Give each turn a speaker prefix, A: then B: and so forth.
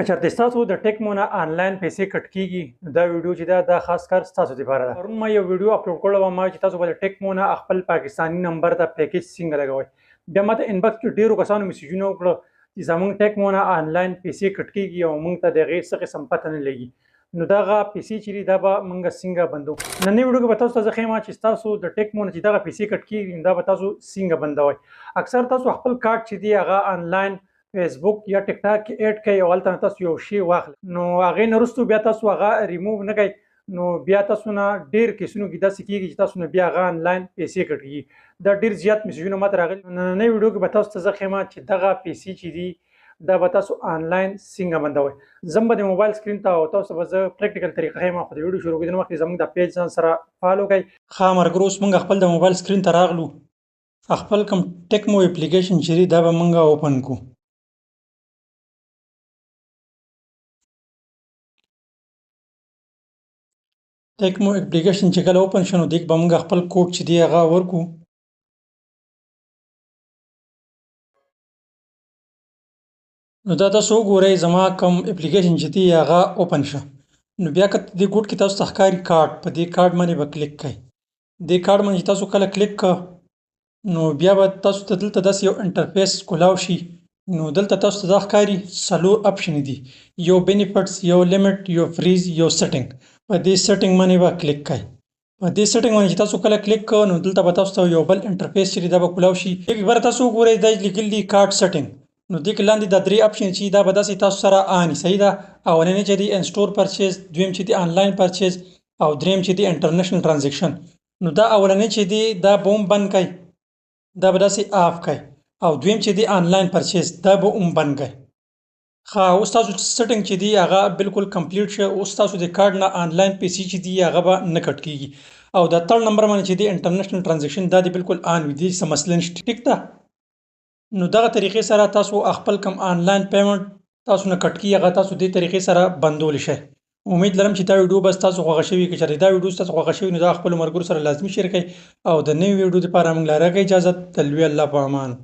A: که چېرته ستاسو د ټیکمو نه آنلاین پیسې کټ کیږي نو دا ویډیو چې دا خاص کار ستاسو لپاره ده. پرون ما یو ویډیو اپلوډ کړی و ما چې تاسو به د ټیکمو نه خپل پاکستاني نمبر ته پیکیج څنګه لګوئ. بیا ماته انبکس کې ډېرو کسانو میسیجونه وکړه چې زموږ ټیکمو نه آنلاین پیسې کټ کیږي او موږ ته د هغې څه قسم پته نه لګي. نو دغه پیسې چې دي دا به موږ څنګه بندو. نننۍ ویډیو کې به تاسو ته زه ښیم چې ستاسو د ټیکمو نه چې دغه پیسې کټ کیږي نو دا به تاسو څنګه بندوئ. اکثر تاسو خپل کارت چې دی هغه آنلاین فیسبوک یا ټیک ټاک کې اډ کوئ او هلته نه تاسو یو شی واخلئ نو هغې نه وروستو بیا تاسو هغه ریموو نه کوئ نو بیا تاسو نه ډېر کیسونو کې داسې کېږي چې تاسو نه بیا هغه آنلاین پیسې کټ کېږي. دا ډېر زیات میسیجونه ماته راغلي. نننۍ ویډیو کې به تاسو ته زه ښیم چې دغه پیسې چې دي دا به تاسو آنلاین څنګه بندوئ. زه به د موبایل سکرین ته او تاسو به زه پریکټیکل طریقه ښیم. خو د ویډیو شروع کېدو نه مخکې زموږ دا پیج ځان سره فالو کړئ. ښه ملګرو اوس موږ خپل د موبایل سکرین ته راغلو. خپل کوم ټیکمو اپلیکیشن چې دی دا به موږ اوپن کړو. ټیکمو اپلیکیشن چې کله اوپن شي نو دې کې به موږ خپل کوډ چې دی هغه ورکړو. نو دا تاسو وګورئ زما کوم اپلیکیشن چې دی هغه اوپن شه. نو بیا که دې کوډ کې تاسو ته ښکاري کارډ په دې کارډ باندې به کلیک کړئ. دې کارډ باندې چې تاسو کله کلیک کړه نو بیا به تاسو ته دلته داسې یو انټرفیس کولاو شي. نو دلته تاسو ته دا ښکاري څلور اپشن دي. یو بینیفټس، یو لیمټ، یو فریز، یو سیټینګ. په دې سیټینګ باندې به کلیک کړئ. په دې سیټینګ باندې چې تاسو کله کلیک کړه نو دلته به تاسو ته یو بل انټرفیس چې دی دا به کولاو شي. یک بار تاسو وګورئ دا لیکلي دي کارډ سیټینګ. نو دې کې لاندې دا درې اپشن چې دا به داسې تاسو سره آني. صحیح ده. اولنی چې دی انسټور پرچیز، دویم چې دی آنلاین پرچیز او دریم چې دی انټرنیشنل ټرانزیکشن. نو دا اولنی چې دی دا به هم بند کړئ. دا به داسې آف کړئ او دویم چې دی آنلاین پرچیز دا به هم بند کړئ. ښه اوس تاسو سیټینګ چې دی هغه بالکل کمپلیټ شه. اوس تاسو د کارډ نه آنلاین پیسې چې دی هغه به نه کټ کېږي. او د تړ نمبر باندې چې دی انټرنیشنل ټرانزیکشن دا دی بالکل آن وي. دې څه مسله نشته. ټیک ده. نو دغه طریقې سره تاسو خپل کوم آنلاین پیمنټ تاسو نه کټ کېږي هغه تاسو دې طریقې سره بندولی شئ. امید لرم چې دا ویډیو بس تاسو خوښه شوي. که چېرې دا ویډیو تاسو خوښه شوي نو دا خپلو ملګرو سره لازمي شیر کړئ او د نوي ویډیو دپاره موږ له راکړئ اجازت. د لوی الله په امان.